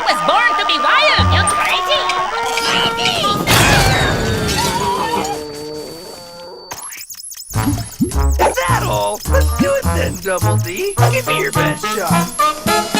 was born to be wild, you crazy! Is that all? Let's do it then, Double D. Give me your best shot.